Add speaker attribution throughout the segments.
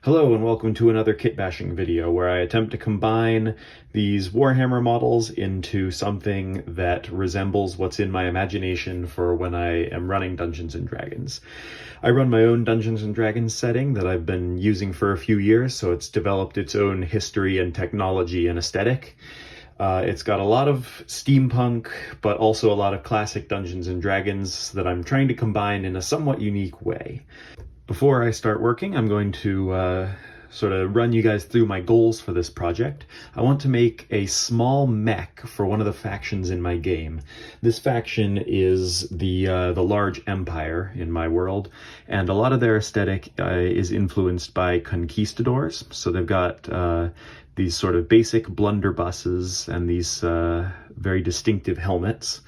Speaker 1: Hello and welcome to another kitbashing video where I attempt to combine these Warhammer models into something that resembles what's in my imagination for when I am running Dungeons & Dragons. I run my own Dungeons & Dragons setting that I've been using for a few years, so it's developed its own history and technology and aesthetic. It's got a lot of steampunk, but also a lot of classic Dungeons & Dragons that I'm trying to combine in a somewhat unique way. Before I start working, I'm going to sort of run you guys through my goals for this project. I want to make a small mech for one of the factions in my game. This faction is the large empire in my world, and a lot of their aesthetic is influenced by conquistadors. So they've got these sort of basic blunderbusses and these very distinctive helmets,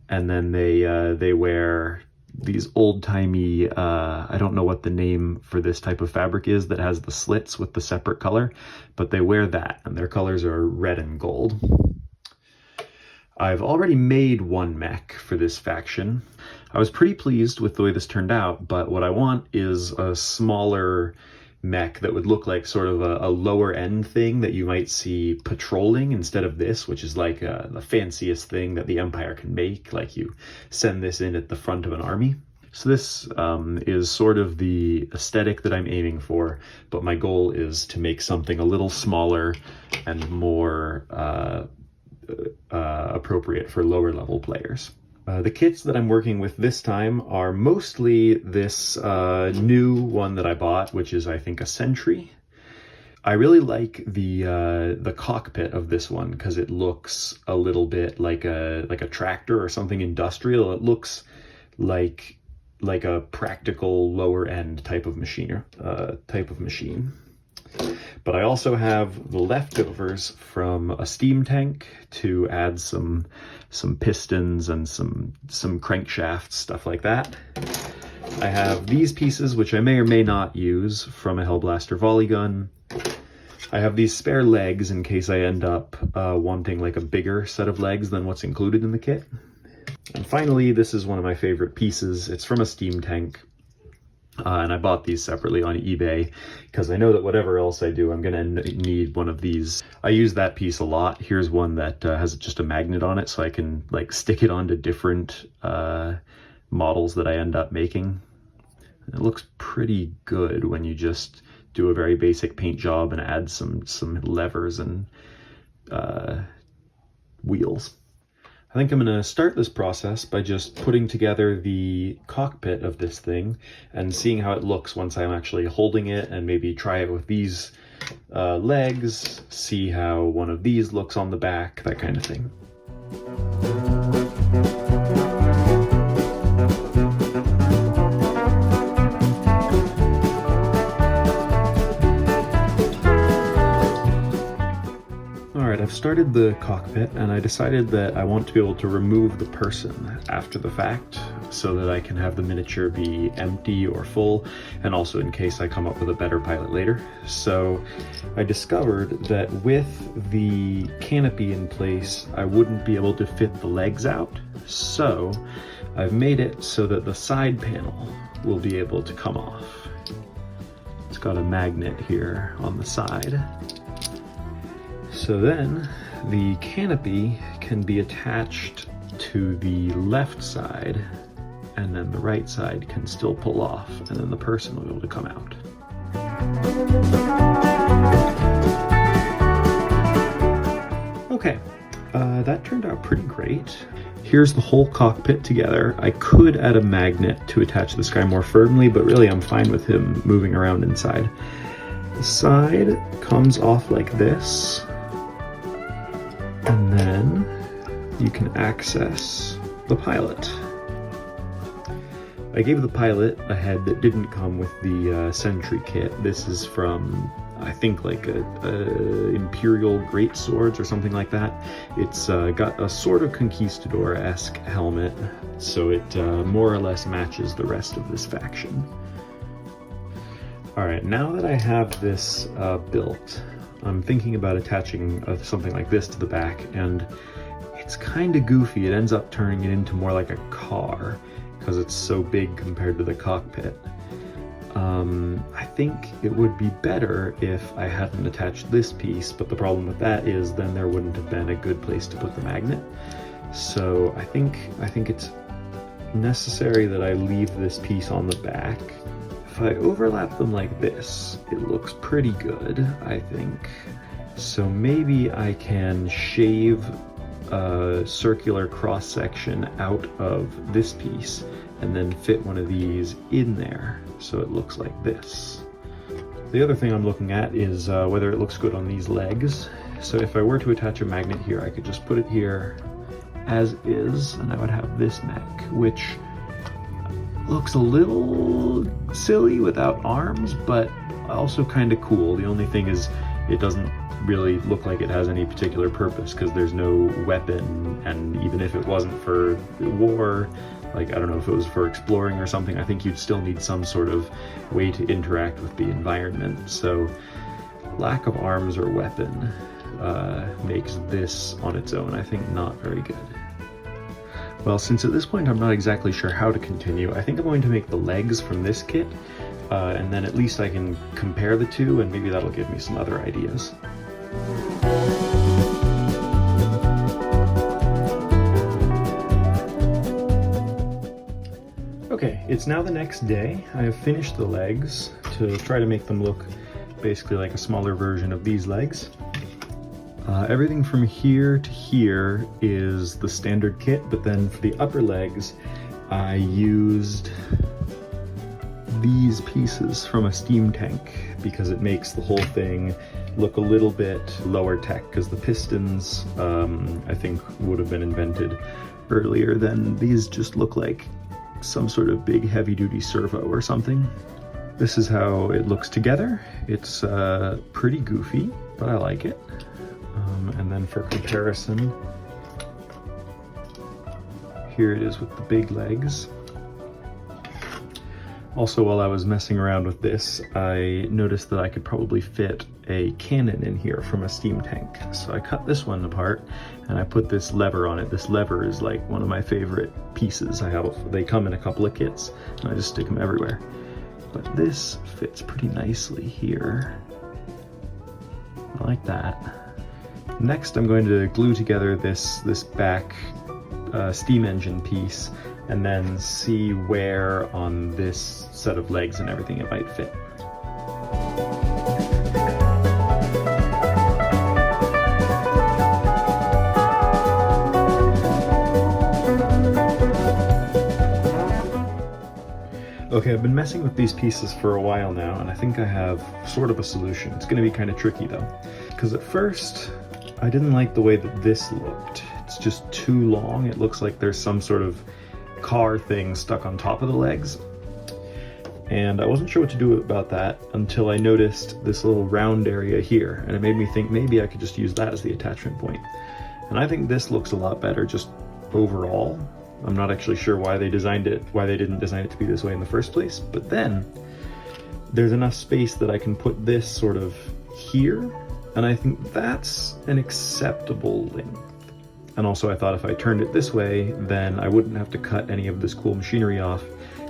Speaker 1: and then they wear these old-timey, I don't know what the name for this type of fabric is that has the slits with the separate color, but they wear that, and their colors are red and gold. I've already made one mech for this faction. I was pretty pleased with the way this turned out, but what I want is a smaller mech that would look like sort of a lower end thing that you might see patrolling instead of this, which is like the fanciest thing that the Empire can make. Like you send this in at the front of an army. So this is sort of the aesthetic that I'm aiming for, but my goal is to make something a little smaller and more appropriate for lower level players. The kits that I'm working with this time are mostly this new one that I bought, which is, I think, a Sentry. I really like the cockpit of this one because it looks a little bit like a tractor or something industrial. It looks like a practical lower end type of machine. But I also have the leftovers from a steam tank to add some pistons and some crankshafts, stuff like that. I have these pieces, which I may or may not use, from a Hellblaster volley gun. I have these spare legs in case I end up wanting like a bigger set of legs than what's included in the kit. And finally, this is one of my favorite pieces. It's from a steam tank. And I bought these separately on eBay because I know that whatever else I do, I'm going to need one of these. I use that piece a lot. Here's one that has just a magnet on it, so I can like stick it onto different models that I end up making. And it looks pretty good when you just do a very basic paint job and add some levers and wheels. I think I'm going to start this process by just putting together the cockpit of this thing and seeing how it looks once I'm actually holding it, and maybe try it with these legs, see how one of these looks on the back, that kind of thing. I've started the cockpit, and I decided that I want to be able to remove the person after the fact so that I can have the miniature be empty or full, and also in case I come up with a better pilot later. So I discovered that with the canopy in place, I wouldn't be able to fit the legs out. So I've made it so that the side panel will be able to come off. It's got a magnet here on the side. So then the canopy can be attached to the left side, and then the right side can still pull off, and then the person will be able to come out. Okay, that turned out pretty great. Here's the whole cockpit together. I could add a magnet to attach this guy more firmly, but really I'm fine with him moving around inside. The side comes off like this. And then you can access the pilot. I gave the pilot a head that didn't come with the Sentry kit. This is from, I think, like a Imperial Great Swords or something like that. It's got a sort of conquistador-esque helmet, so it more or less matches the rest of this faction. Alright, now that I have this built, I'm thinking about attaching something like this to the back, and it's kind of goofy. It ends up turning it into more like a car because it's so big compared to the cockpit. I think it would be better if I hadn't attached this piece, but the problem with that is then there wouldn't have been a good place to put the magnet. So I think it's necessary that I leave this piece on the back. If I overlap them like this, it looks pretty good, I think. So maybe I can shave a circular cross section out of this piece and then fit one of these in there so it looks like this. The other thing I'm looking at is whether it looks good on these legs. So if I were to attach a magnet here, I could just put it here as is, and I would have this mech, which looks a little silly without arms, but also kind of cool. The only thing is it doesn't really look like it has any particular purpose because there's no weapon, and even if it wasn't for war, like, I don't know if it was for exploring or something, I think you'd still need some sort of way to interact with the environment. So lack of arms or weapon makes this on its own, I think, not very good. Well, since at this point I'm not exactly sure how to continue, I think I'm going to make the legs from this kit, and then at least I can compare the two, and maybe that'll give me some other ideas. Okay, it's now the next day. I have finished the legs to try to make them look basically like a smaller version of these legs. Everything from here to here is the standard kit, but then for the upper legs, I used these pieces from a steam tank because it makes the whole thing look a little bit lower tech, because the pistons, I think, would have been invented earlier. Then these just look like some sort of big heavy-duty servo or something. This is how it looks together. It's pretty goofy, but I like it. And then for comparison, here it is with the big legs. Also, while I was messing around with this, I noticed that I could probably fit a cannon in here from a steam tank. So I cut this one apart and I put this lever on it. This lever is like one of my favorite pieces. They come in a couple of kits and I just stick them everywhere. But this fits pretty nicely here. I like that. Next, I'm going to glue together this back steam engine piece and then see where on this set of legs and everything it might fit. Okay, I've been messing with these pieces for a while now, and I think I have sort of a solution. It's going to be kind of tricky though, because at first I didn't like the way that this looked. It's just too long. It looks like there's some sort of car thing stuck on top of the legs. And I wasn't sure what to do about that until I noticed this little round area here, and it made me think maybe I could just use that as the attachment point. And I think this looks a lot better just overall. I'm not actually sure why they didn't design it to be this way in the first place, but then there's enough space that I can put this sort of here, and I think that's an acceptable length. And also I thought if I turned it this way, then I wouldn't have to cut any of this cool machinery off,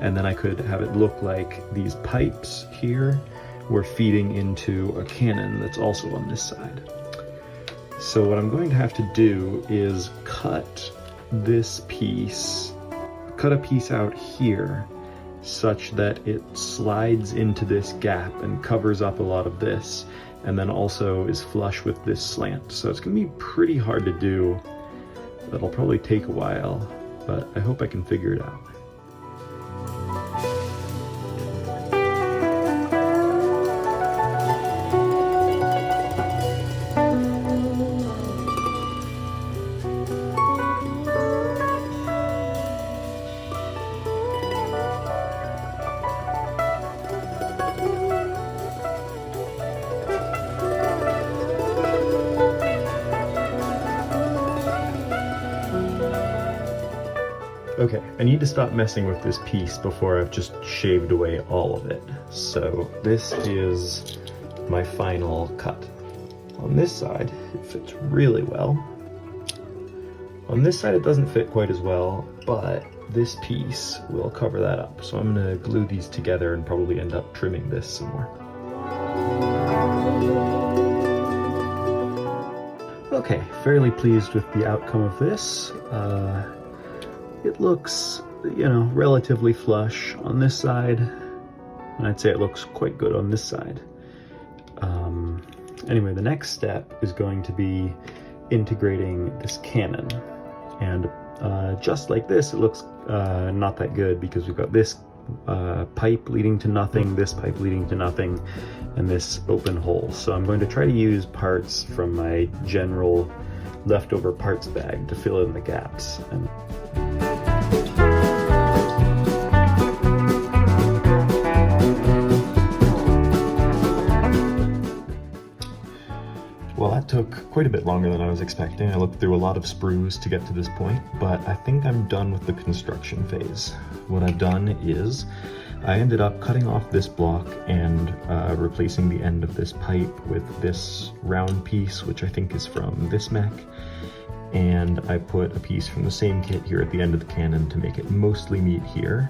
Speaker 1: and then I could have it look like these pipes here were feeding into a cannon that's also on this side. So what I'm going to have to do is cut a piece out here such that it slides into this gap and covers up a lot of this, and then also is flush with this slant. So it's gonna be pretty hard to do. That'll probably take a while, but I hope I can figure it out. Okay, I need to stop messing with this piece before I've just shaved away all of it. So this is my final cut. On this side, it fits really well. On this side, it doesn't fit quite as well, but this piece will cover that up. So I'm gonna glue these together and probably end up trimming this some more. Okay, fairly pleased with the outcome of this. It looks, you know, relatively flush on this side, and I'd say it looks quite good on this side. Anyway, the next step is going to be integrating this cannon, and just like this, it looks not that good because we've got this pipe leading to nothing, this pipe leading to nothing, and this open hole. So I'm going to try to use parts from my general leftover parts bag to fill in the gaps. Well, that took quite a bit longer than I was expecting. I looked through a lot of sprues to get to this point, but I think I'm done with the construction phase. What I've done is I ended up cutting off this block and replacing the end of this pipe with this round piece, which I think is from this mech. And I put a piece from the same kit here at the end of the cannon to make it mostly meet here.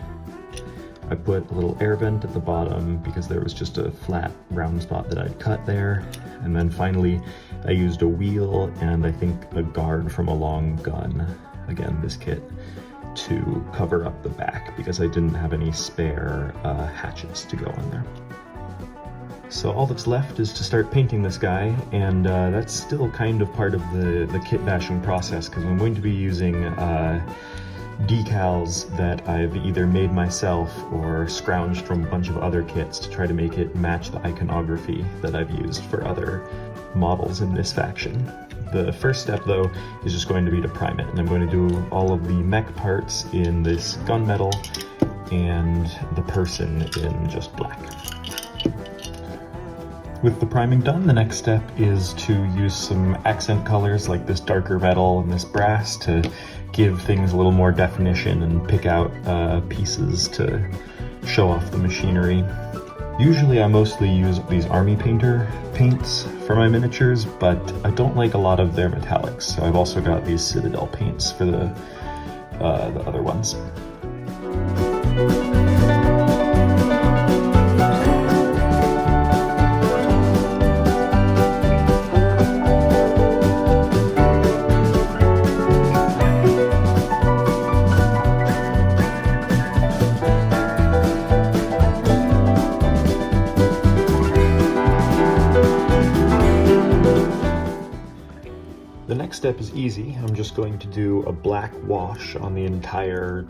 Speaker 1: I put a little air vent at the bottom because there was just a flat round spot that I'd cut there. And then finally, I used a wheel and I think a guard from a long gun, again this kit, to cover up the back because I didn't have any spare hatchets to go on there. So all that's left is to start painting this guy, and that's still kind of part of the kit bashing process because I'm going to be using decals that I've either made myself or scrounged from a bunch of other kits to try to make it match the iconography that I've used for other models in this faction. The first step though is just going to be to prime it, and I'm going to do all of the mech parts in this gunmetal and the person in just black. With the priming done, the next step is to use some accent colors like this darker metal and this brass to give things a little more definition and pick out pieces to show off the machinery. Usually I mostly use these army painter paints for my miniatures, but I don't like a lot of their metallics, so I've also got these Citadel paints for the other ones. The next step is easy. I'm just going to do a black wash on the entire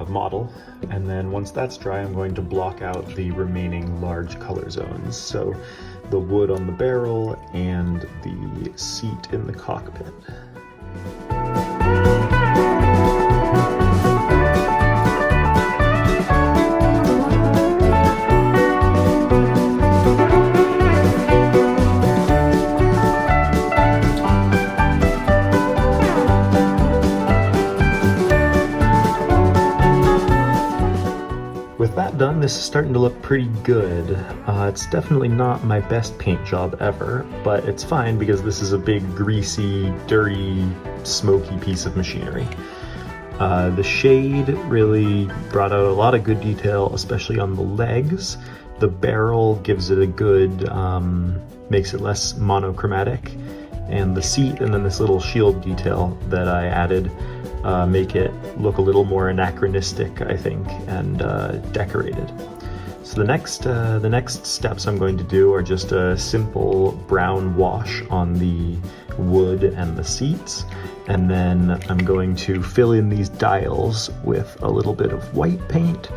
Speaker 1: model, and then once that's dry, I'm going to block out the remaining large color zones. So the wood on the barrel and the seat in the cockpit. With that done, this is starting to look pretty good. It's definitely not my best paint job ever, but it's fine because this is a big, greasy, dirty, smoky piece of machinery. The shade really brought out a lot of good detail, especially on the legs. The barrel gives it a good, makes it less monochromatic, and the seat and then this little shield detail that I added make it look a little more anachronistic, I think, and decorated. So the next steps I'm going to do are just a simple brown wash on the wood and the seats, and then I'm going to fill in these dials with a little bit of white paint,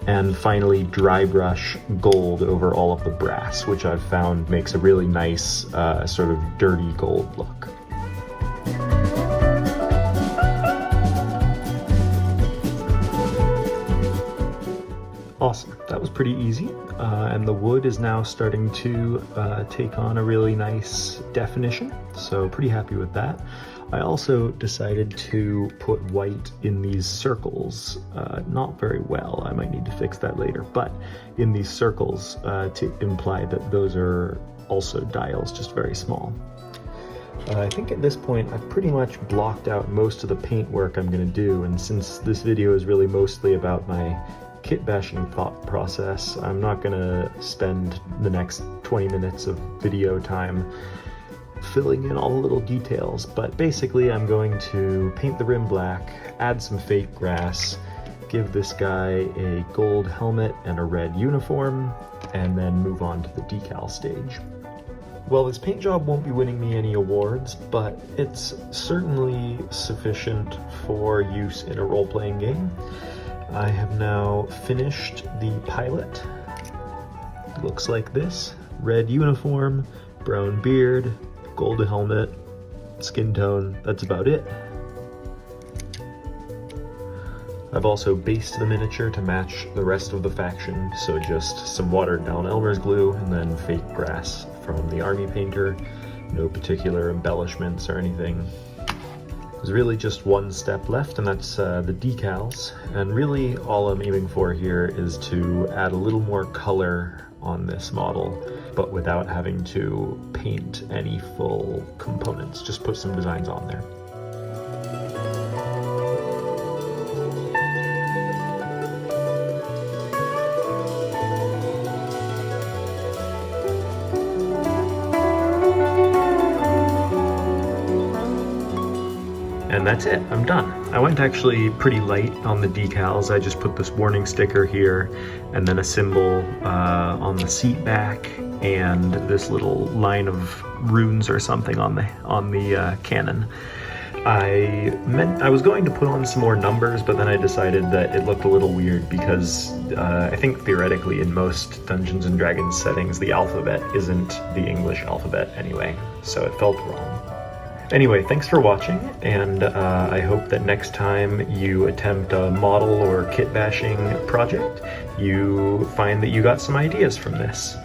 Speaker 1: and finally dry brush gold over all of the brass, which I've found makes a really nice sort of dirty gold look. Awesome, that was pretty easy, and the wood is now starting to take on a really nice definition, so pretty happy with that. I also decided to put white in these circles, not very well, I might need to fix that later, but in these circles to imply that those are also dials, just very small. I think at this point I've pretty much blocked out most of the paint work I'm going to do, and since this video is really mostly about my kit bashing thought process, I'm not going to spend the next 20 minutes of video time filling in all the little details, but basically I'm going to paint the rim black, add some fake grass, give this guy a gold helmet and a red uniform, and then move on to the decal stage. Well, this paint job won't be winning me any awards, but it's certainly sufficient for use in a role-playing game. I have now finished the pilot. It looks like this: red uniform, brown beard, gold helmet, skin tone. That's about it. I've also based the miniature to match the rest of the faction, so just some watered down Elmer's glue and then fake grass from the army painter. No particular embellishments or anything. There's really just one step left, and that's the decals. And really all I'm aiming for here is to add a little more color on this model, but without having to paint any full components. Just put some designs on there. And that's it, I'm done. I went actually pretty light on the decals. I just put this warning sticker here, and then a symbol on the seat back, and this little line of runes or something on the cannon. I was going to put on some more numbers, but then I decided that it looked a little weird because I think theoretically in most Dungeons and Dragons settings the alphabet isn't the English alphabet anyway, so it felt wrong. Anyway, thanks for watching, and I hope that next time you attempt a model or kit bashing project, you find that you got some ideas from this.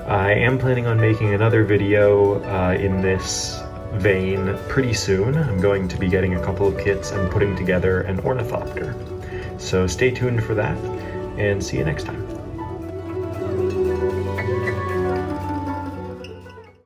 Speaker 1: I am planning on making another video in this vein pretty soon. I'm going to be getting a couple of kits and putting together an ornithopter. So stay tuned for that, and see you next time.